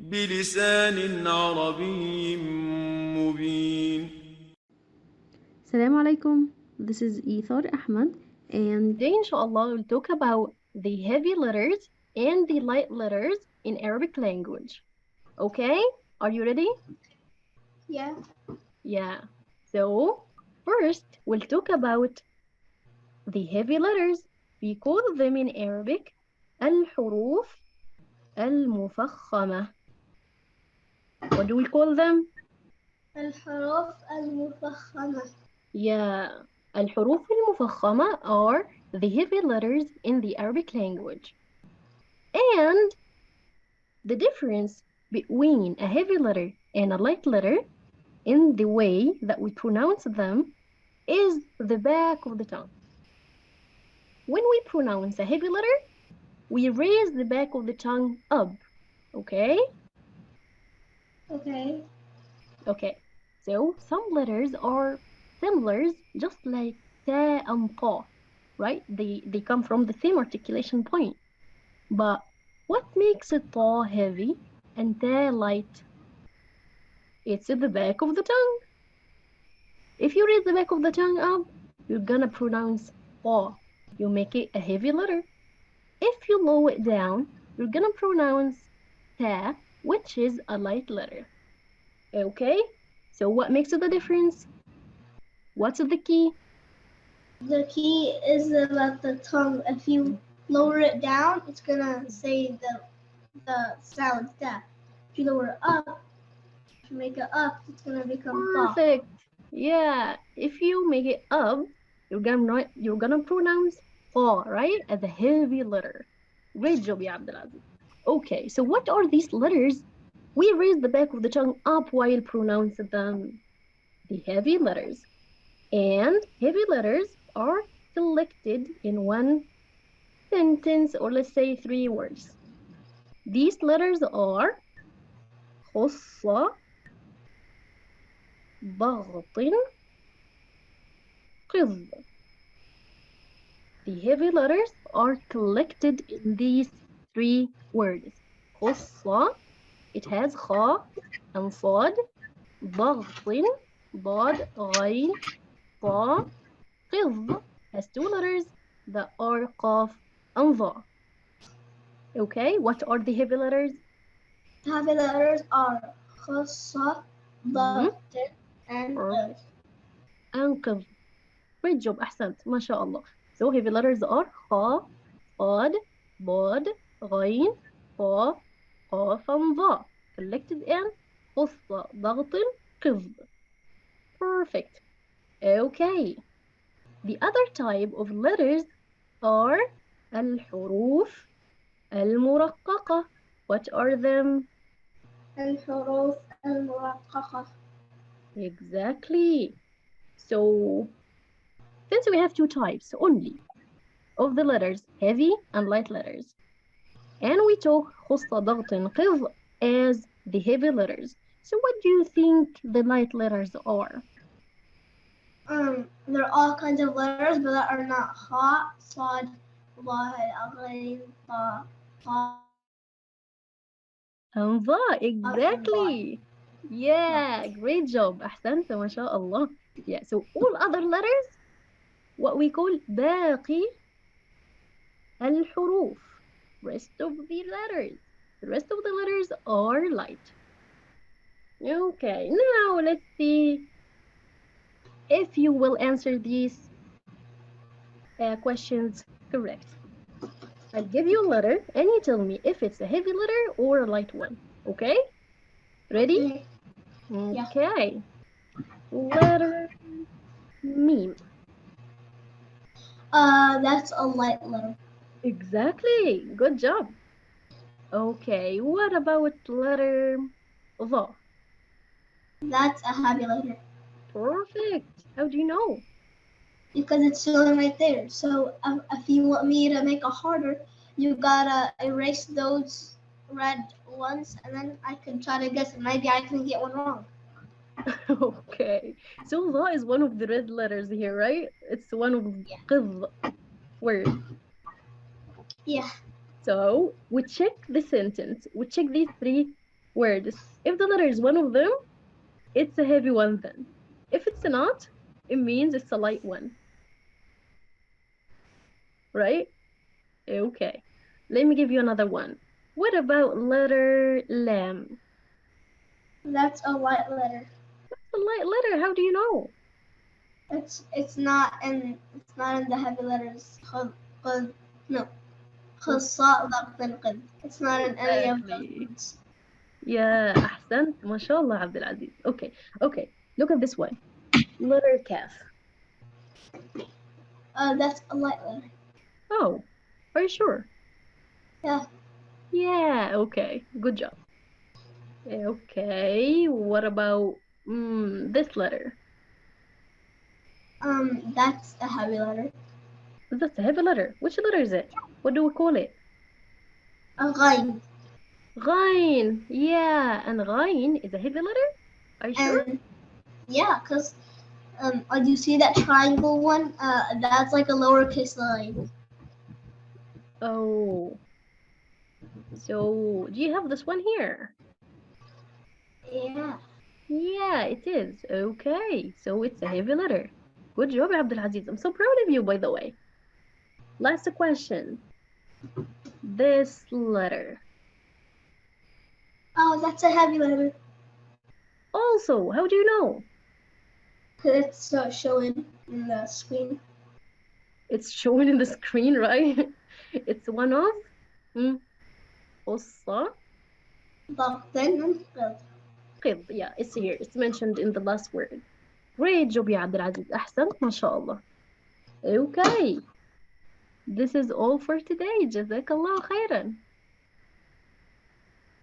بلسان عربي مبين. Assalamu alaikum. This is Ethar Ahmed, and Today, inshallah, we'll talk about the heavy letters and the light letters in Arabic language. Okay, are you ready? Yeah. Yeah. So, first, we'll talk about the heavy letters. We call them in Arabic الحروف المفخمة. What do we call them? الحروف المفخمة. Yeah, الحروف المفخمة are the heavy letters in the Arabic language. And the difference between a heavy letter and a light letter in the way that we pronounce them is the back of the tongue. When we pronounce a heavy letter, we raise the back of the tongue up. Okay? Okay. Okay. So some letters are similar, just like ta and ta, right? They come from the same articulation point. But what makes a ta heavy and ta light? It's at the back of the tongue. If you raise the back of the tongue up, you're gonna pronounce ta. You make it a heavy letter. If you lower it down, you're gonna pronounce ta, which is a light letter. Okay? So what makes it the difference? What's the key? The key is that the tongue, if you lower it down, it's gonna say the sound that. If you lower it up, if you make it up, it's gonna become ta. Perfect. Yeah. If you make it up, you're gonna pronounce ta, right? As a heavy letter. Great job, ya Abdulaziz. Okay, so what are these letters? We raise the back of the tongue up while pronouncing them. The heavy letters. And heavy letters are collected in one sentence, or let's say 3 words. These letters are خص ضغط قذ. The heavy letters are collected in these 3 words. خص, it has خا and صاد. ضغط, ضاد, غين, طا. قذ has 2 letters that are قاف and ظا. Okay, what are the heavy letters? Heavy letters are خص, ضغط, and Perfect. أنقذ. Great job, أحسنت ما شاء الله. So heavy letters are خا, صاد, ضاد, غين, طا, قاف and ظا. Collected in خص ضغط قذ. Perfect. Okay. The other type of letters are الحروف المرققة. What are them? الحروف المرققة. Exactly. So, since we have 2 types only of the letters, heavy and light letters, and we took خص ضغط قذ as the heavy letters. So, what do you think the light letters are? There are all kinds of letters, but that are not ha, صاد, ضاد, غين, طا, قاف. And ظا, exactly. Yeah, great job. أحسنت ما شاء الله. Yeah, so all other letters, what we call باقي الحروف. Rest of the letters. The rest of the letters are light. Okay, now let's see if you will answer these questions correct. I'll give you a letter and you tell me if it's a heavy letter or a light one. Okay? Ready? Yeah. Okay. Letter meme. That's a light letter. Exactly. Good job. Okay, what about letter ظا? That's a heavy letter. Perfect. How do you know? Because it's showing right there. So if you want me to make it harder, you gotta erase those red ones, and then I can try to guess, and maybe I can get one wrong. Okay. So ظا is one of the red letters here, right? It's one of قذ word. Yeah. So we check the sentence. We check these 3 words. If the letter is one of them, it's a heavy one then. If it's not, it means it's a light one. Right? Okay. Let me give you another one. What about letter lam? That's a light letter. It's a light letter. How do you know? It's not in the heavy letters. No. It's not in any of Exactly. those. Yeah, أحسنت. ما شاء الله عبد العزيز. Okay. Look at this one. Letter kaf. That's a light letter. Oh, are you sure? Yeah. Yeah, okay. Good job. Okay, what about this letter? That's a heavy letter. That's a heavy letter. Which letter is it? What do we call it? A ghain. Ghain. Yeah, and ghain is a heavy letter? Are you sure? And yeah, because do you see that triangle one? That's like a lowercase line. Oh. So, do you have this one here? Yeah. Yeah, it is. Okay, so it's a heavy letter. Good job, Abdulaziz. I'm so proud of you, by the way. Last question. This letter. Oh, that's a heavy letter. Also, how do you know? It's showing in the screen. It's showing in the screen, right? It's one of قصة Then قض. Yeah, it's here. It's mentioned in the last word. Great job يا عبد العزيز. أحسنت ما شاء الله. Okay. This is all for today. جزاك الله خيرا.